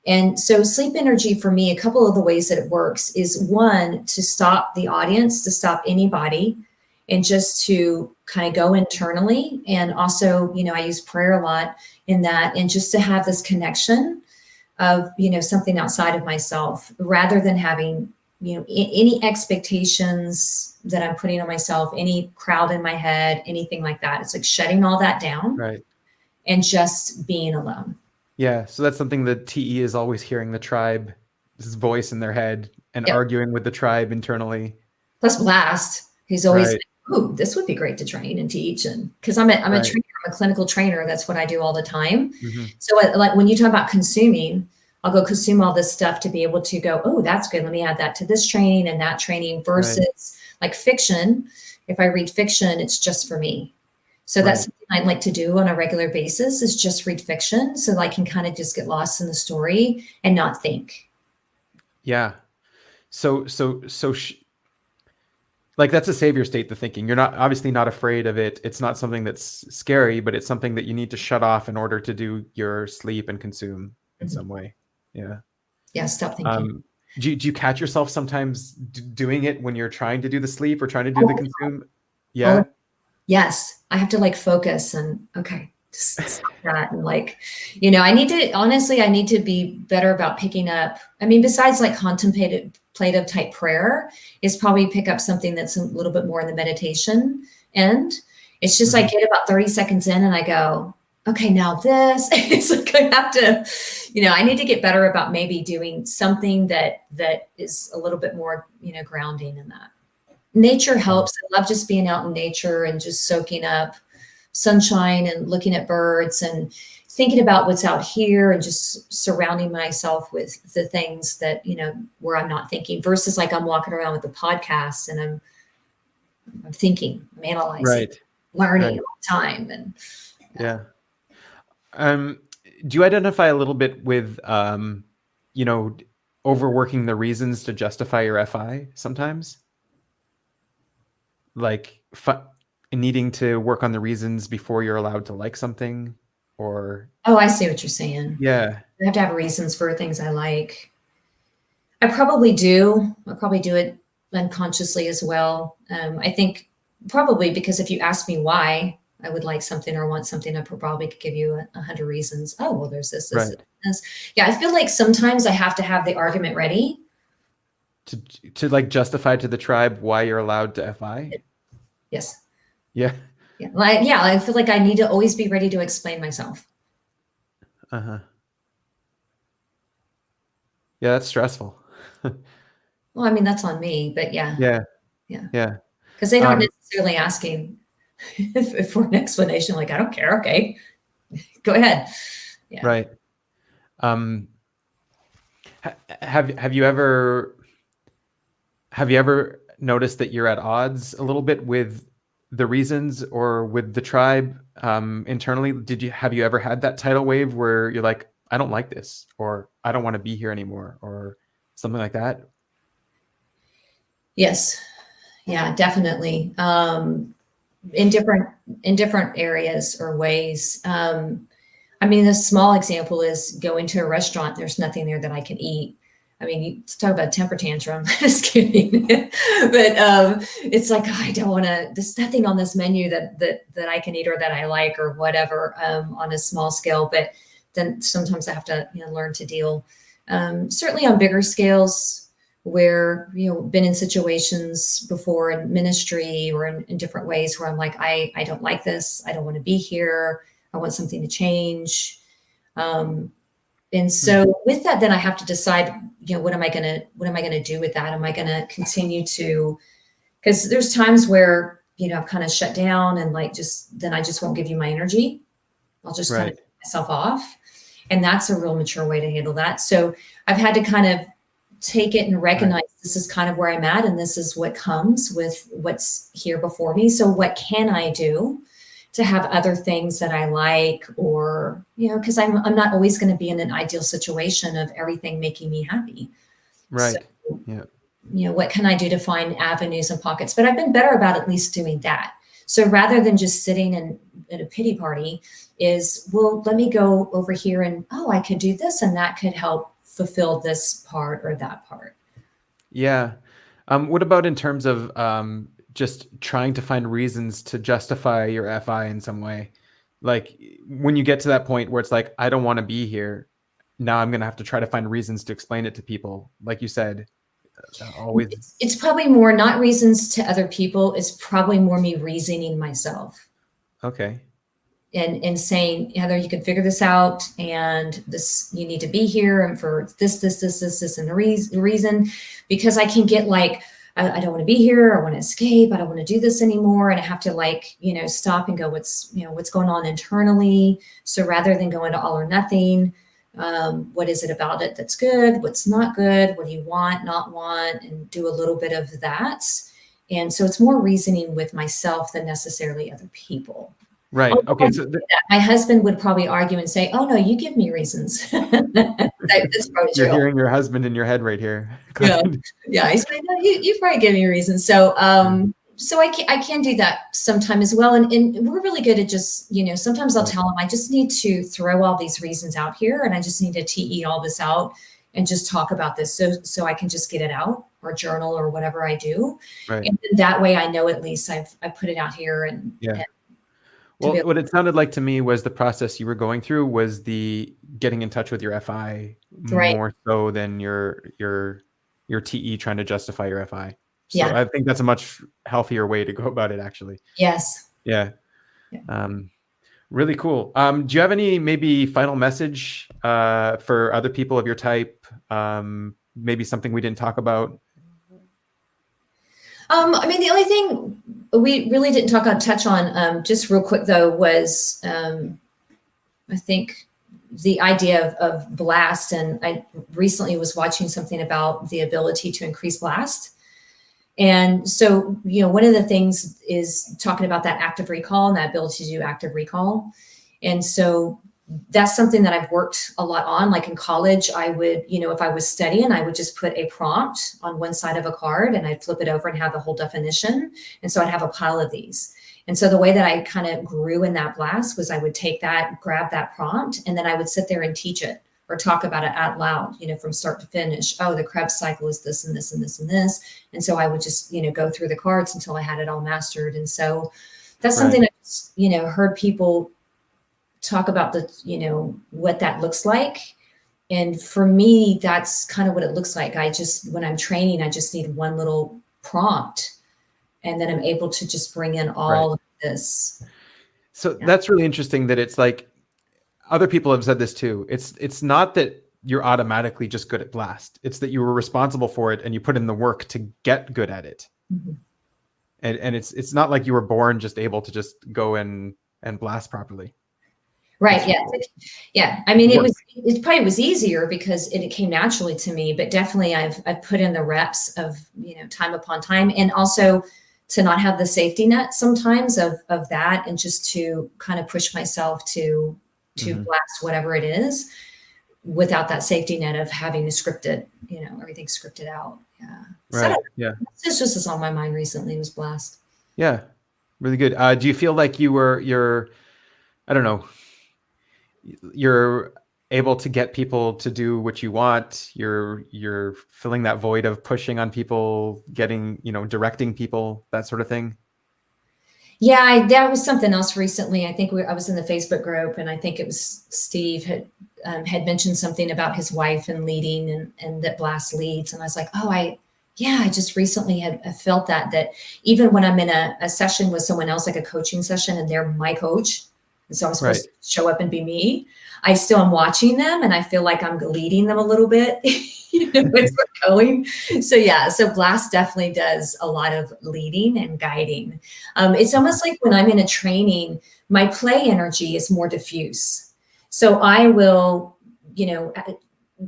And so sleep energy for me, a couple of the ways that it works is one, to stop the audience, to stop anybody, and just to kind of go internally. And also, I use prayer a lot in that, and just to have this connection of, something outside of myself, rather than having, any expectations that I'm putting on myself, any crowd in my head, anything like that. It's like shutting all that down, right, and just being alone. Yeah, so that's something that TE is always hearing the tribe's voice in their head and arguing with the tribe internally. Plus blast, he's always like, this would be great to train and teach. And because I'm a trainer, I'm a clinical trainer. That's what I do all the time. So like when you talk about consuming, I'll go consume all this stuff to be able to go, that's good. Let me add that to this training and that training versus like fiction. If I read fiction, it's just for me. So that's something I'd like to do on a regular basis, is just read fiction so I can kind of just get lost in the story and not think. Yeah. So like that's a savior state, the thinking. You're obviously not afraid of it. It's not something that's scary, but it's something that you need to shut off in order to do your sleep and consume in some way. Yeah. Yeah, stop thinking. Do you catch yourself sometimes doing it when you're trying to do the sleep or trying to do the consume? Yeah. Yes, I have to like focus and just stop that. And like, I need to, honestly, I need to be better about picking up. I mean, besides like contemplative type prayer, is probably pick up something that's a little bit more in the meditation end. It's just I get about 30 seconds in and I go, okay, now this. It's like I have to, I need to get better about maybe doing something that is a little bit more, grounding in that. Nature helps. I love just being out in nature and just soaking up sunshine and looking at birds and thinking about what's out here and just surrounding myself with the things that, where I'm not thinking versus like I'm walking around with the podcast and I'm thinking, I'm analyzing, Right. learning all the time. And yeah. Do you identify a little bit with, overworking the reasons to justify your FI sometimes? Like needing to work on the reasons before you're allowed to like something, or? Oh, I see what you're saying. Yeah. I have to have reasons for things I like. I probably do. I probably do it unconsciously as well. I think probably because if you ask me why I would like something or want something, I probably could give you 100 reasons. Oh, well, there's this, Right. this. Yeah, I feel like sometimes I have to have the argument ready. To like justify to the tribe why you're allowed to FI? Yes. Yeah. Yeah. I feel like I need to always be ready to explain myself. Uh-huh. Yeah, that's stressful. Well, I mean, that's on me, but yeah. Yeah. Yeah. Yeah. Because they don't necessarily asking for an explanation. Like, I don't care. Okay, go ahead. Yeah. Right. Have you ever noticed that you're at odds a little bit with the reasons or with the tribe internally? Have you ever had that tidal wave where you're like, I don't like this, or I don't want to be here anymore, or something like that? Yes. Yeah, definitely. In different areas or ways. I mean, a small example is going to a restaurant. There's nothing there that I can eat. I mean, you talk about temper tantrum. Just kidding. But it's like, I don't want to. There's nothing on this menu that I can eat or that I like or whatever on a small scale. But then sometimes I have to learn to deal. Certainly on bigger scales, where been in situations before in ministry or in different ways where I'm like, I don't like this. I don't want to be here. I want something to change. And so with that, then I have to decide, what am I gonna do with that? Am I gonna continue to, because there's times where, I've kind of shut down and like, then I just won't give you my energy. I'll just kind of take myself off. And that's a real mature way to handle that. So I've had to kind of take it and recognize this is kind of where I'm at, and this is what comes with what's here before me. So what can I do to have other things that I like, or, because I'm not always going to be in an ideal situation of everything making me happy. Right. So, yeah. What can I do to find avenues and pockets? But I've been better about at least doing that. So rather than just sitting in a pity party is, well, let me go over here and, I could do this and that could help fulfill this part or that part. Yeah. What about in terms of just trying to find reasons to justify your FI in some way? Like when you get to that point where it's like, I don't want to be here. Now I'm going to have to try to find reasons to explain it to people. Like you said, always. It's probably more not reasons to other people. It's probably more me reasoning myself. Okay. And saying, Heather, you can figure this out, and this, you need to be here, and for this, and the reason, because I can get like, I don't want to be here. I want to escape. I don't want to do this anymore. And I have to like, stop and go, what's going on internally. So rather than going to all or nothing, what is it about it that's good? What's not good? What do you want, not want? And do a little bit of that. And so it's more reasoning with myself than necessarily other people. Right. Okay. So my husband would probably argue and say, "Oh no, you give me reasons." That's probably true. You're hearing your husband in your head right here. Yeah. He's like, "No, you probably give me reasons." So, so I can do that sometime as well. And we're really good at just, sometimes I'll tell him, I just need to throw all these reasons out here, and I just need to TE all this out and just talk about this, so I can just get it out, or journal, or whatever I do. Right. And that way I know at least I've put it out here. And to be Well, what it sounded like to me was the process you were going through was the getting in touch with your FI right. more so than your TE trying to justify your FI. So Yeah. I think that's a much healthier way to go about it, actually. Yes. Yeah. Yeah. Really cool. Do you have any maybe final message for other people of your type? Maybe something we didn't talk about? I mean, the only thing we really didn't touch on, just real quick though, was I think the idea of blast. And I recently was watching something about the ability to increase blast. And so, one of the things is talking about that active recall and that ability to do active recall. And so that's something that I've worked a lot on. Like in college, I would, if I was studying, I would just put a prompt on one side of a card and I'd flip it over and have the whole definition. And so I'd have a pile of these. And so the way that I kind of grew in that blast was I would take that, grab that prompt, and then I would sit there and teach it or talk about it out loud, from start to finish. Oh, the Krebs cycle is this and this and this and this. And so I would just, go through the cards until I had it all mastered. And so that's something I, heard people talk about what that looks like. And for me, that's kind of what it looks like. When I'm training, I just need one little prompt and then I'm able to just bring in all of this. So that's really interesting that it's like, other people have said this too. It's not that you're automatically just good at blast. It's that you were responsible for it and you put in the work to get good at it. Mm-hmm. And it's not like you were born just able to just go and blast properly. Right. Yeah. Yeah. I mean, it probably was easier because it came naturally to me, but definitely I've put in the reps of, time upon time, and also to not have the safety net sometimes of that, and just to kind of push myself to blast whatever it is without that safety net of having to script it, everything scripted out. Yeah. Right. So yeah. It's just on my mind recently was blast. Yeah. Really good. Do you feel like you're, I don't know, you're able to get people to do what you want? You're filling that void of pushing on people, getting, directing people, that sort of thing. Yeah, that was something else recently. I think I was in the Facebook group, and I think it was Steve had mentioned something about his wife and leading, and that blast leads. And I was like, oh, I just recently have felt that even when I'm in a session with someone else, like a coaching session, and they're my coach, and so I'm supposed to show up and be me, I still am watching them, and I feel like I'm leading them a little bit. It's going. So blast definitely does a lot of leading and guiding. It's almost like when I'm in a training, my play energy is more diffuse. So I will,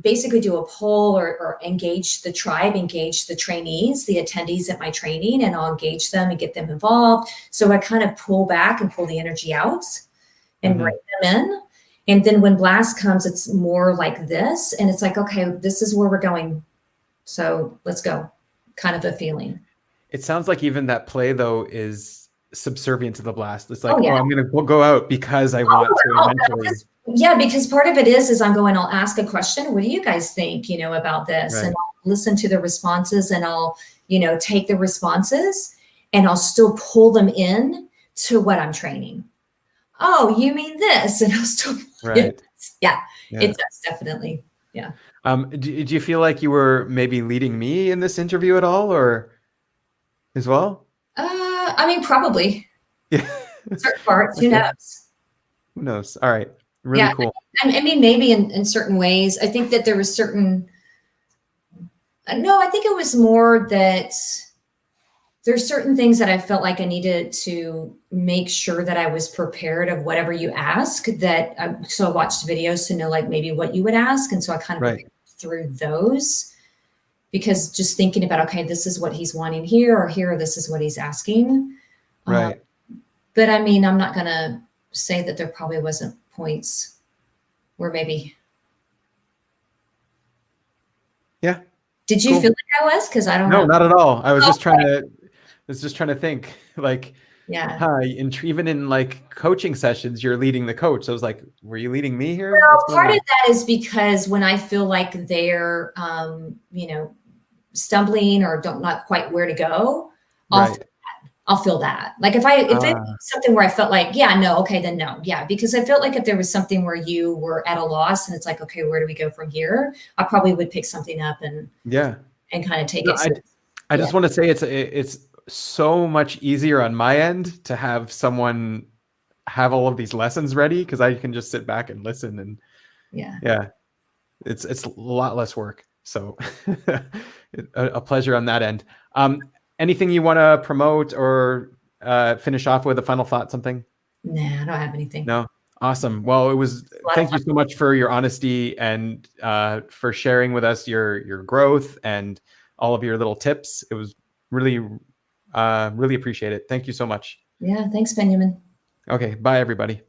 basically do a poll or engage the tribe, engage the trainees, the attendees at my training, and I'll engage them and get them involved. So I kind of pull back and pull the energy out and bring them in. And then when blast comes, it's more like this. And it's like, okay, this is where we're going. So let's go. Kind of a feeling. It sounds like even that play, though, is subservient to the blast. It's like, I'm going to go out because I want to eventually. Yeah, because part of it is I'm going, I'll ask a question. What do you guys think, about this? Right. And I'll listen to the responses, and I'll, take the responses, and I'll still pull them in to what I'm training. Oh, you mean this? And I'll still, right. Yeah, it does definitely. Yeah. Do you feel like you were maybe leading me in this interview at all, or as well? I mean, probably. Yeah. Certain parts, who knows? Who knows? All right. Really cool. I mean, maybe in certain ways. I think that there was certain, no, I think it was more that there's certain things that I felt like I needed to make sure that I was prepared of whatever you ask, so I watched videos to know like maybe what you would ask. And so I kind of went through those, because just thinking about, okay, this is what he's wanting here, or here, this is what he's asking. Right. But I mean, I'm not going to say that there probably wasn't points where maybe. Yeah. Did you feel like I was? Because I don't know. No, not at all. I was just trying to think like, even in like coaching sessions, you're leading the coach. So I was like, were you leading me here? Well, part of that is because when I feel like they're, stumbling or don't not quite where to go, I'll I'll feel that. Like if it's Ah, something where I felt like, yeah, no, okay, then no. Yeah. Because I felt like if there was something where you were at a loss and it's like, okay, where do we go from here? I probably would pick something up yeah. and kind of take No, it. So I yeah, just want to say it's so much easier on my end to have someone have all of these lessons ready because I can just sit back and listen, and yeah. yeah, it's a lot less work. So a pleasure on that end. Anything you want to promote or finish off with a final thought, something? Nah, I don't have anything. No? Awesome. Well, it was, A lot of thank you fun. so much for your honesty and for sharing with us your growth and all of your little tips. It was really, really appreciate it. Thank you so much. Yeah. Thanks, Benjamin. Okay. Bye, everybody.